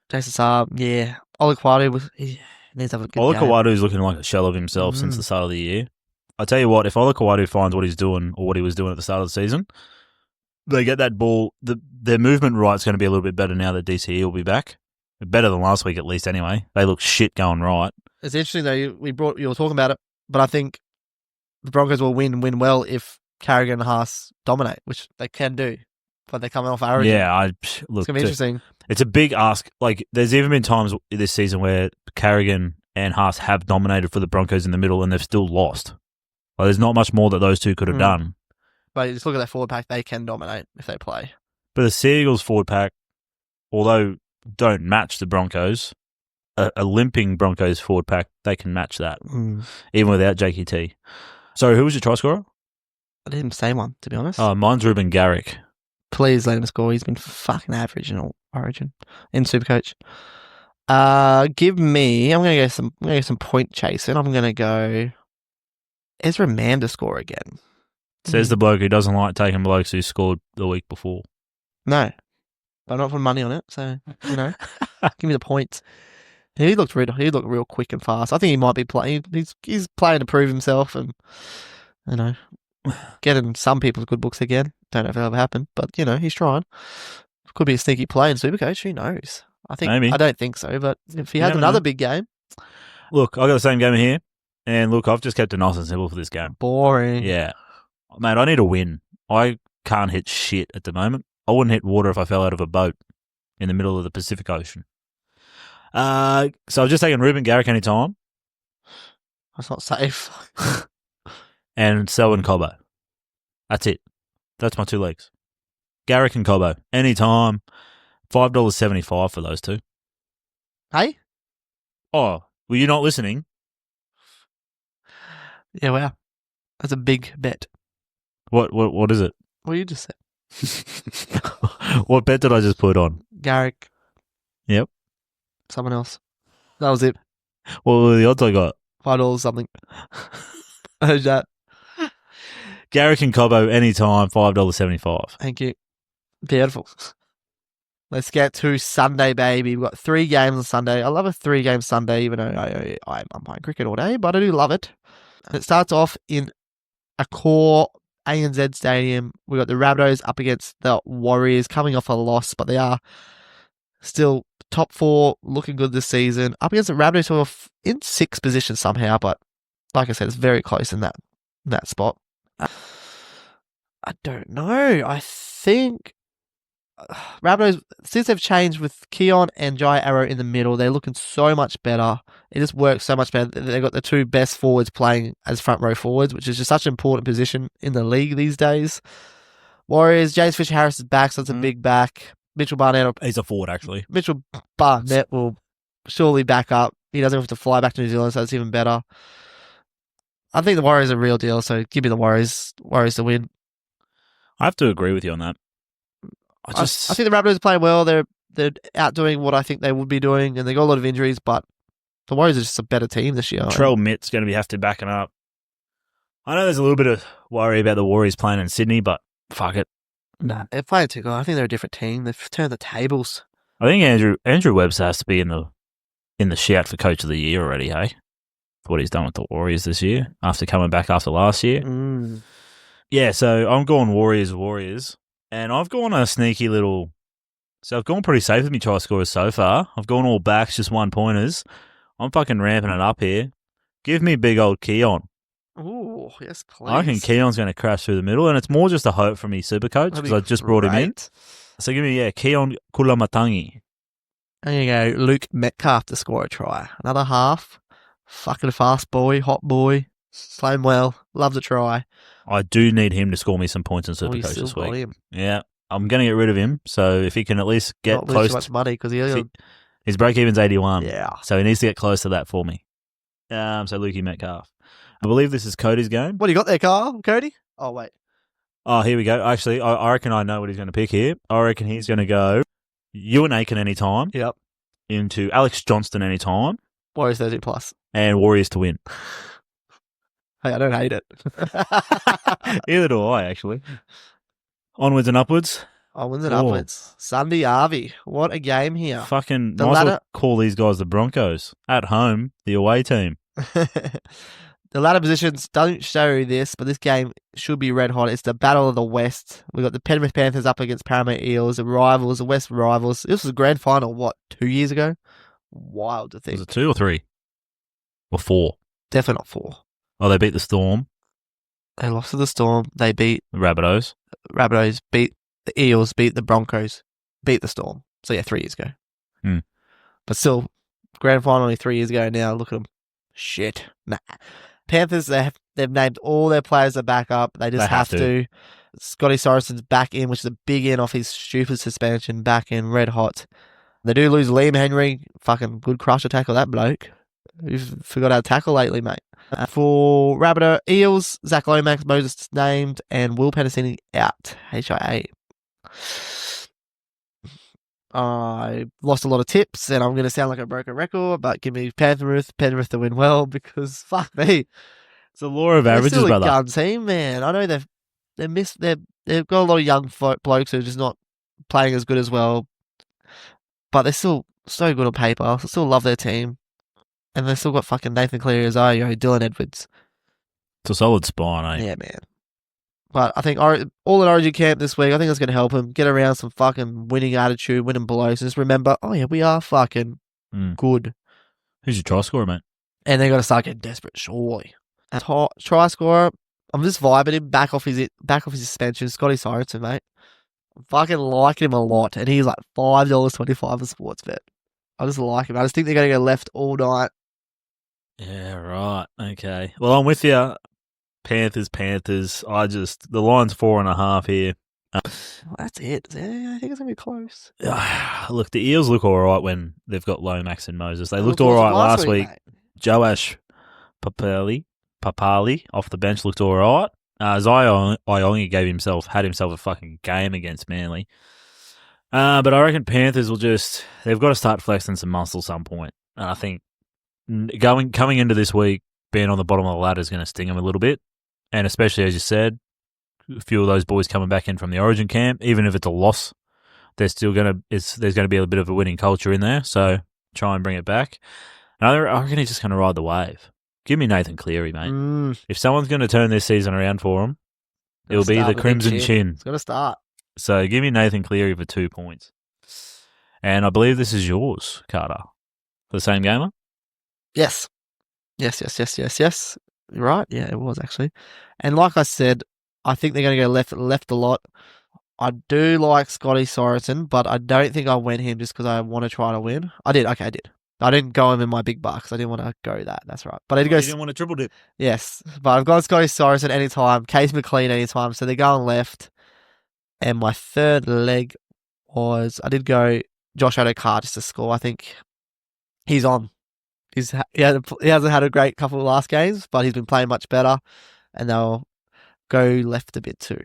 Jason Saab, yeah. Olaquatu needs to have a good game. Olaquatu's looking like a shell of himself since the start of the year. I tell you what, if Olakau'atu finds what he's doing or what he was doing at the start of the season, they get that ball. Their movement right's going to be a little bit better now that DCE will be back. Better than last week at least anyway. They look shit going right. It's interesting though, you were talking about it, but I think the Broncos will win well if Carrigan and Haas dominate, which they can do, but they're coming off Origin. Yeah, look, it's going to be interesting. It's a big ask. Like, there's even been times this season where Carrigan and Haas have dominated for the Broncos in the middle and they've still lost. Like, there's not much more that those two could have done. But you just look at their forward pack, they can dominate if they play. But the Seagulls forward pack, although don't match the Broncos, a limping Broncos forward pack, they can match that, even without JKT. So who was your try scorer? I didn't say one, to be honest. Oh, mine's Ruben Garrick. Please let him score. He's been fucking average in Origin, in Supercoach. Give me. I'm gonna go some point chasing. I'm gonna go Ezra Mann to score again. Says the bloke who doesn't like taking blokes who scored the week before. No, but I'm not putting money on it. So give me the points. He looked real quick and fast. I think he might be playing. He's playing to prove himself, and getting some people's good books again. Don't know if it'll ever happen, but he's trying. Could be a sneaky play in Supercoach. Who knows? Maybe. I don't think so, but if he has another big game. Look, I got the same game here, and look, I've just kept it nice and simple for this game. Boring. Yeah, mate, I need a win. I can't hit shit at the moment. I wouldn't hit water if I fell out of a boat in the middle of the Pacific Ocean. So I've just taken Ruben Garrick anytime. That's not safe. And Selwyn Cobbo. That's it. That's my two legs. Garrick and Cobbo. Anytime. $5.75 for those two. Hey? Oh, were you not listening? Yeah, wow. That's a big bet. What is it? What you just said. What bet did I just put on? Garrick. Yep. Someone else. That was it. What were the odds I got? $5 something. I heard that. Garrick and Cobbo anytime, $5.75. Thank you. Beautiful. Let's get to Sunday, baby. We've got 3 games on Sunday. I love a 3-game Sunday, even though I'm playing cricket all day, but I do love it. And it starts off in a core ANZ Stadium. We've got the Rabbitohs up against the Warriors, coming off a loss, but they are still top 4, looking good this season. Up against the Rabbitohs, who are in 6th position somehow, but like I said, it's very close in that spot. I don't know. I think Rabbitohs, since they've changed with Keon and Jai Arrow in the middle, they're looking so much better. It just works so much better. They've got the 2 best forwards playing as front row forwards, which is just such an important position in the league these days. Warriors, James Fisher-Harris is back, so it's a big back. Mitchell Barnett. He's a forward, actually. Mitchell Barnett will surely back up. He doesn't have to fly back to New Zealand, so it's even better. I think the Warriors are a real deal, so give me the Warriors to win. I have to agree with you on that. I think the Raptors are playing well. They're outdoing what I think they would be doing, and they got a lot of injuries, but the Warriors are just a better team this year. Trell Mitt's going to have to back it up. I know there's a little bit of worry about the Warriors playing in Sydney, but fuck it. Nah, they're playing too good. I think they're a different team. They've turned the tables. I think Andrew Webster has to be in the shout for Coach of the Year already, hey? For what he's done with the Warriors this year, after coming back after last year. Yeah, so I'm going Warriors. And I've gone a sneaky little... So I've gone pretty safe with my try scorers so far. I've gone all backs, just 1-pointers. I'm fucking ramping it up here. Give me big old Keon. Ooh, yes, please. I think Keon's going to crash through the middle, and it's more just a hope for me Supercoach because I just brought him in. So give me, Keon Kulamatangi. I'm going to go Luke Metcalf to score a try. Another half. Fucking fast boy, hot boy. Playing well. Love the try. I do need him to score me some points in Supercoach this week. Him. Yeah, I'm going to get rid of him. So if he can at least get not close too much money because his break even's 81. Yeah, so he needs to get close to that for me. So Lukey Metcalf. I believe this is Cody's game. What do you got there, Carl? Cody? Oh wait. Oh, here we go. Actually, I reckon I know what he's going to pick here. I reckon he's going to go Ewan Aiken anytime. Yep. Into Alex Johnston anytime. Warriors 30+. And Warriors to win. Hey, I don't hate it. Either do I, actually. Onwards and upwards. Onwards and upwards. Sunday Arvey. What a game here. Fucking might as well call these guys the Broncos. At home, the away team. The ladder positions don't show this, but this game should be red hot. It's the Battle of the West. We've got the Penrith Panthers up against Paramount Eels, the rivals, the West rivals. This was a grand final, 2 years ago? Wild to think. Was it 2 or 3? Or 4? Definitely not 4. Oh, they beat the Storm. They lost to the Storm. They beat The Rabbitohs. beat the Eels, beat the Broncos, beat the Storm. So, 3 years ago. But still, grand final only 3 years ago now. Look at them. Shit. Nah. Panthers, they've named all their players to back up. They just have to. Scotty Sorensen's back in, which is a big in off his stupid suspension, back in, red hot. They do lose Liam Henry. Fucking good crusher tackle, that bloke. You've forgot how to tackle lately, mate. For Rabbitoh Eels, Zach Lomax, Moses named, and Will Penasini out. HIA. I lost a lot of tips, and I'm going to sound like a broken record, but give me Penrith to win well, because fuck me. It's the law of averages, still brother. A gun team, man. I know they've got a lot of young blokes who are just not playing as good as well, but they're still so good on paper. I still love their team, and they've still got fucking Nathan Cleary as Dylan Edwards. It's a solid spine, eh? Yeah, man. But I think all in Origin camp this week, I think that's going to help him get around some fucking winning attitude, winning below. So just remember, we are fucking good. Who's your try scorer, mate? And they got to start getting desperate, surely. And try scorer, I'm just vibing him back off his suspension. Scotty Sorensen, mate. I'm fucking liking him a lot, and he's like $5.25 a sports bet. I just like him. I just think they're going to go left all night. Yeah, right. Okay. Well, I'm with you. Panthers. The line's 4.5 here. Well, that's it. Yeah, I think it's going to be close. Look, the Eels look all right when they've got Lomax and Moses. They looked all right last week. Joash Papali off the bench looked all right. Zion Iongi had himself a fucking game against Manly. But I reckon Panthers they've got to start flexing some muscle some point. And I think coming into this week, being on the bottom of the ladder is going to sting them a little bit. And especially, as you said, a few of those boys coming back in from the Origin camp, even if it's a loss, there's going to be a bit of a winning culture in there. So try and bring it back. And I reckon he's just going to ride the wave. Give me Nathan Cleary, mate. If someone's going to turn this season around for him, it'll be the Crimson Chin. It's got to start. So give me Nathan Cleary for 2 points. And I believe this is yours, Carter. The same gamer? Yes. Yes. You're right. Yeah, it was actually. And like I said, I think they're going to go left a lot. I do like Scotty Sorensen, but I don't think I went him just because I want to try to win. I did. Okay, I did. I didn't go him in my big bucks. I didn't want to go that. That's right. But I did go. You didn't want to triple dip. Yes, but I've got Scotty Sorensen anytime. Case McLean anytime. So they're going left. And my third leg was I did go Josh Adokar just to score. I think he's on. He hasn't had a great couple of last games, but he's been playing much better, and they'll go left a bit too.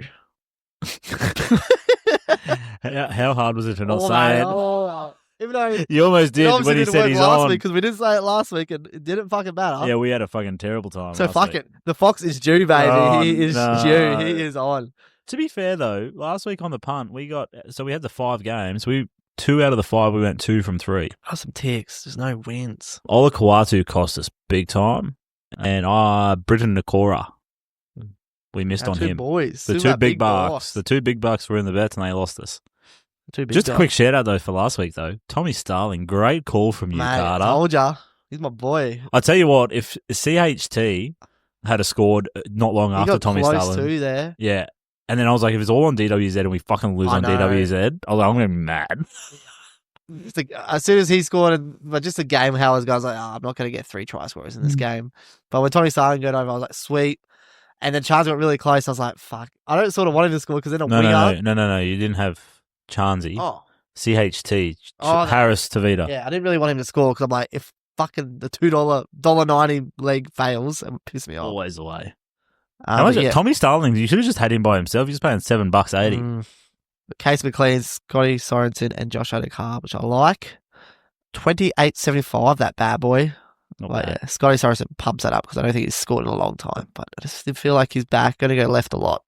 How hard was it to not say it? Even though you almost did when you said he's on. Because we didn't say it last week, and it didn't fucking matter. Yeah, we had a fucking terrible time. So fuck it. The Fox is due, baby. He is due. He is on. To be fair though, last week on the punt we had the 5 games. 2 out of the 5 we went 2 from 3. Oh, some ticks. There's no wins. Ola Kawatu cost us big time, and Britton Nakora, we missed on him. Boys. The 2 big bucks. The 2 big bucks were in the bets, and they lost us. Just a quick shout out though for last week though, Tommy Starling, great call from you, mate, Carter. I told ya, he's my boy. I tell you what, if CHT had scored not long after Tommy Starling, too there. Yeah. And then I was like, if it's all on DWZ and we fucking lose on DWZ, I was like, I'm going to be mad. As soon as he scored, but just a game how I was going, I was like, I'm not going to get 3 try scorers in this game. But when Tommy Starling got over, I was like, sweet. And then Charles got really close. I was like, fuck. I don't sort of want him to score because then a winger. No. You didn't have Chansey. Oh. CHT. Harris Tavita. Yeah, I didn't really want him to score because I'm like, if fucking the $2.90 leg fails, it would piss me off. Always the way. Tommy Starling, you should have just had him by himself. He's paying $7.80. Case McLean, Scotty Sorensen, and Josh Adokar, which I like. $28.75, that bad boy. Yeah, Scotty Sorensen pumps that up because I don't think he's scored in a long time. But I just feel like he's back. Going to go left a lot.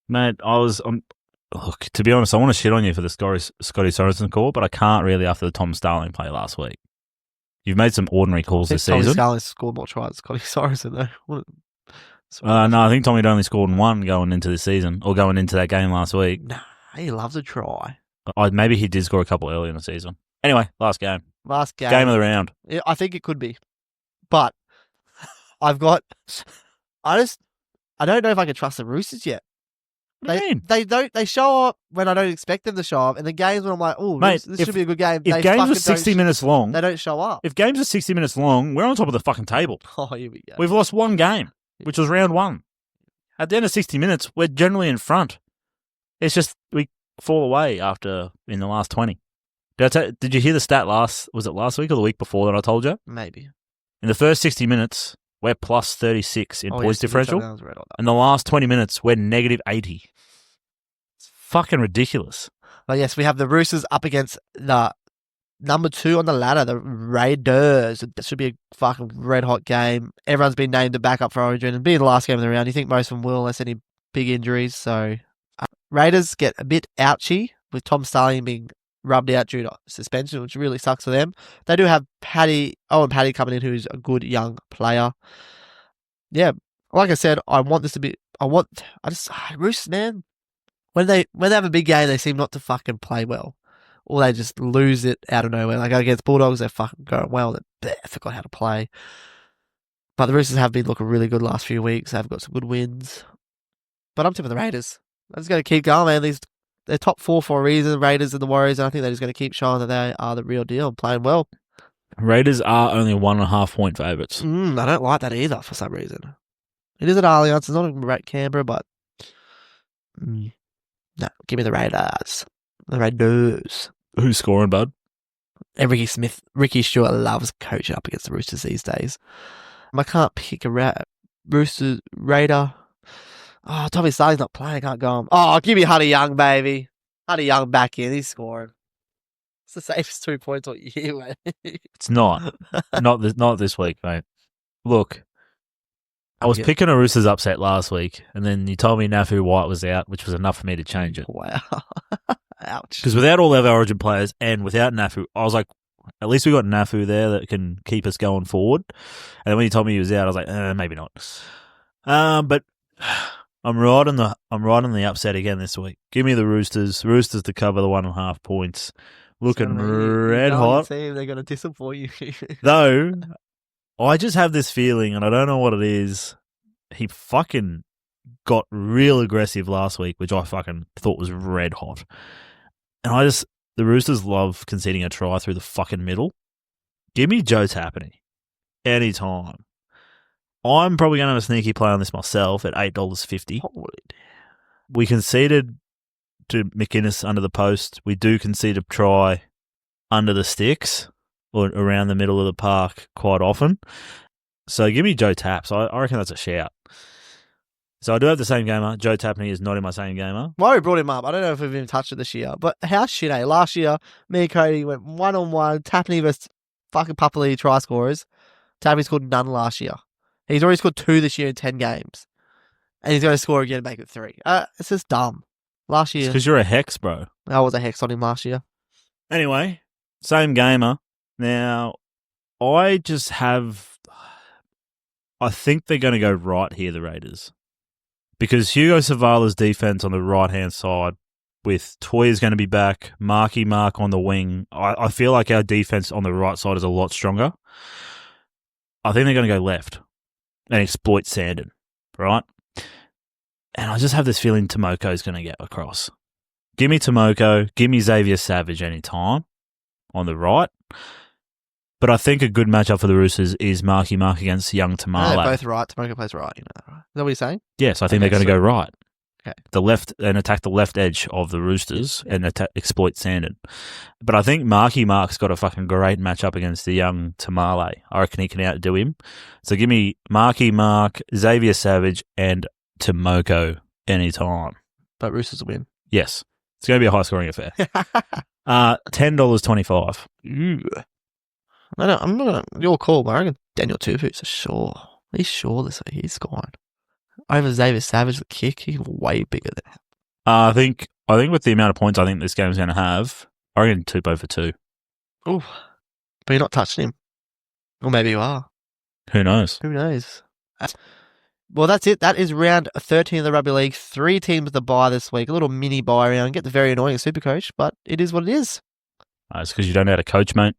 Mate, look, to be honest, I want to shit on you for the Scotty Sorensen call, but I can't really after the Tom Starling play last week. You've made some ordinary calls this Tommy season. Scully scored more tries than Scotty Sorensen, though. No, I think Tommy only scored one going into this season, or going into that game last week. Nah, he loves a try. Maybe he did score a couple early in the season. Anyway, last game. Game of the round. Yeah, I think it could be. But I don't know if I can trust the Roosters yet. They show up when I don't expect them to show up, and the games when I'm like, oh, this should be a good game. If games are 60 minutes long, they don't show up. If games are 60 minutes long, we're on top of the fucking table. Oh, here we go. We've lost one game, which was round one. At the end of 60 minutes, we're generally in front. It's just we fall away in the last 20. Did you hear the stat was it last week or the week before that I told you? Maybe. In the first 60 minutes, we're plus 36 in points differential. In the last 20 minutes, we're negative 80. It's fucking ridiculous. But yes, we have the Roosters up against the number 2 on the ladder, the Raiders. It should be a fucking red hot game. Everyone's been named to back up for Origin and being the last game of the round. You think most of them will, unless any big injuries. So Raiders get a bit ouchy with Tom Starling being rubbed out due to suspension, which really sucks for them. They do have Owen Paddy coming in, who's a good young player. Yeah, like I said, Roosters, man. When they have a big game, they seem not to fucking play well, or they just lose it out of nowhere. Like against Bulldogs, they're fucking going well. They forgot how to play. But the Roosters have been looking really good last few weeks. They've got some good wins. But I'm tipping the Raiders. I'm just going to keep going, man. They're top 4 for a reason, Raiders and the Warriors, and I think they're just going to keep showing that they are the real deal and playing well. Raiders are only 1.5 point favourites. I don't like that either for some reason. It is at Allianz. It's not in Canberra, but no, give me the Raiders. The Raiders. Who's scoring, bud? And Ricky Stewart loves coaching up against the Roosters these days. I can't pick a Roosters Raider. Oh, Tommy Starling's not playing. I can't go on. Oh, give me Hunter Young, baby. Hunter Young back in. He's scoring. It's the safest 2 points all year, mate. It's not. not this week, mate. Look, I was picking a Roosters upset last week, and then you told me Nafu White was out, which was enough for me to change it. Wow. Ouch. Because without all of our Origin players and without Nafu, I was like, at least we got Nafu there that can keep us going forward. And then when you told me he was out, I was like, maybe not. But I'm right on the upset again this week. Give me the Roosters. Roosters to cover the 1.5 points. Looking red hot. They're going to disappoint you. Though, I just have this feeling, and I don't know what it is. He fucking got real aggressive last week, which I fucking thought was red hot. And the Roosters love conceding a try through the fucking middle. Give me Joe Tapine. Anytime. I'm probably going to have a sneaky play on this myself at $8.50. We conceded to McInnes under the post. We do concede a try under the sticks or around the middle of the park quite often. So give me Joe Taps. I reckon that's a shout. So I do have the same gamer. Joe Tapine is not in my same gamer. Why we brought him up, I don't know if we've even touched it this year, but how shit, eh? Last year, me and Cody went 1-on-1, Tapine versus fucking Papali try scorers. Tapine scored none last year. He's already scored 2 this year in 10 games. And he's going to score again and make it 3. It's just dumb. Last year. It's because you're a hex, bro. I was a hex on him last year. Anyway, same gamer. Now, I think they're going to go right here, the Raiders. Because Hugo Savala's defense on the right-hand side, with Toya's going to be back, Marky Mark on the wing, I feel like our defense on the right side is a lot stronger. I think they're going to go left and exploit Sandon, right? And I just have this feeling Tomoko's going to get across. Give me Tomoko, give me Xavier Savage anytime on the right. But I think a good matchup for the Roosters is Marky Mark against young Tamale. They're both right. Tomoko plays right. You know, right? Is that what you're saying? Yes, I think they're going to go right. Okay. Attack the left edge of the Roosters and exploit Sandon. But I think Marky Mark's got a fucking great matchup against the young Tamale. I reckon he can outdo him. So give me Marky Mark, Xavier Savage, and Tomoko anytime. But Roosters will win. Yes. It's going to be a high-scoring affair. $10.25. Ooh. I'm not your call, but I reckon Daniel Tupu's for sure. He's sure this week. He's scoring. Over Xavier Savage, the kick, he's way bigger than him. I think with the amount of points I think this game's going to have, I reckon Tupo for 2. Ooh. But you're not touching him. Or maybe you are. Who knows? Who knows? Well, that's it. That is round 13 of the Rugby League. 3 teams to buy this week. A little mini buy round. Get the very annoying Supercoach, but it is what it is. It's because you don't know how to coach, mate.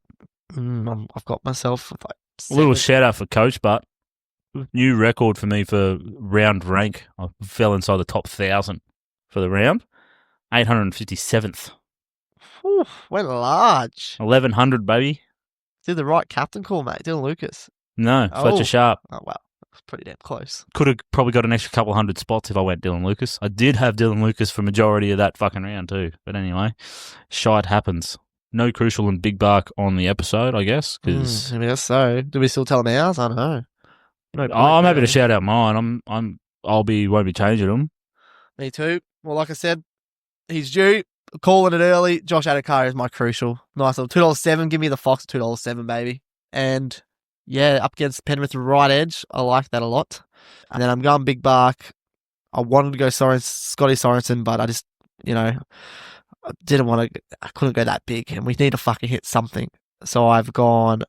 I've got myself like a little shout out for Coach, but new record for me for round rank. I fell inside the top 1,000 for the round. 857th. Whew, went large. 1,100, baby. Did the right captain call, mate? Dylan Lucas. No, Fletcher Sharp. Oh, wow. That's pretty damn close. Could have probably got an extra couple hundred spots if I went Dylan Lucas. I did have Dylan Lucas for majority of that fucking round too. But anyway, shite happens. No Crucial and Big Bark on the episode, I guess. Cause I guess so. Do we still tell them ours? I don't know. No point, I'm happy to shout out mine. Won't be changing them. Me too. Well, like I said, he's due. Calling it early. Josh Adhikari is my Crucial. Nice little $2.07. Give me the Fox at $2.07, baby. And yeah, up against Penrith right edge. I like that a lot. And then I'm going Big Bark. I wanted to go Scotty Sorensen, but I just, I didn't want to. I couldn't go that big, and we need to fucking hit something. So I've gone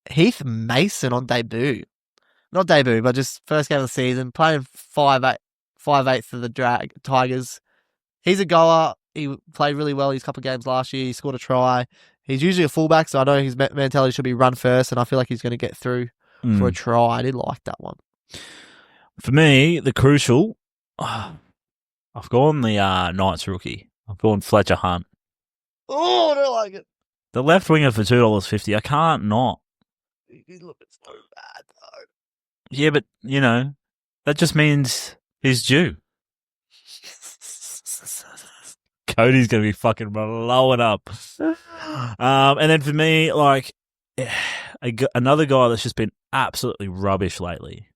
Heath Mason on debut. Not debut, but just first game of the season, playing 5/8 for the Tigers. He's a goer. He played really well his couple of games last year. He scored a try. He's usually a fullback, so I know his mentality should be run first, and I feel like he's going to get through for a try. I did like that one. For me, the Crucial, I've gone the Knights rookie. I've gone Fletcher Hunt. Oh, I don't like it. The left winger for $2.50. I can't not. He's looking so bad, though. Yeah, but, that just means he's due. Cody's going to be fucking blowing up. And then for me, another guy that's just been absolutely rubbish lately.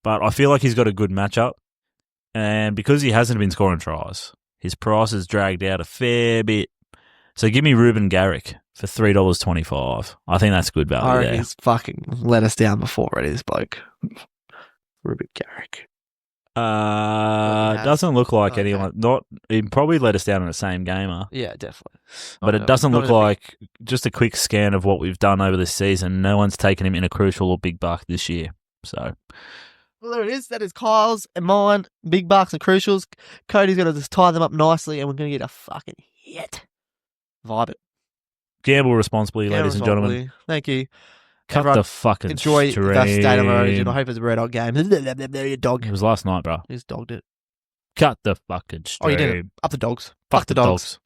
But I feel like he's got a good matchup. And because he hasn't been scoring tries, his price has dragged out a fair bit. So give me Ruben Garrick for $3.25. I think that's good value. I reckon he's fucking let us down before already, this bloke. Ruben Garrick. Doesn't look like anyone. He probably let us down in the same gamer. Yeah, definitely. But it doesn't look like, just a quick scan of what we've done over this season, no one's taken him in a Crucial or Big Buck this year. So, well, there it is. That is Kyle's and mine. Big Bucks and Crucials. Cody's going to just tie them up nicely, and we're going to get a fucking hit. Vibe it. Gamble responsibly, ladies and gentlemen. Thank you. Cut Everyone the fucking enjoy stream. the State of Origin. I hope it's a Red Hot game. Your dog. It was last night, bro. He's dogged it. Cut the fucking stream. Oh, you did it. Up the dogs. Fuck the dogs.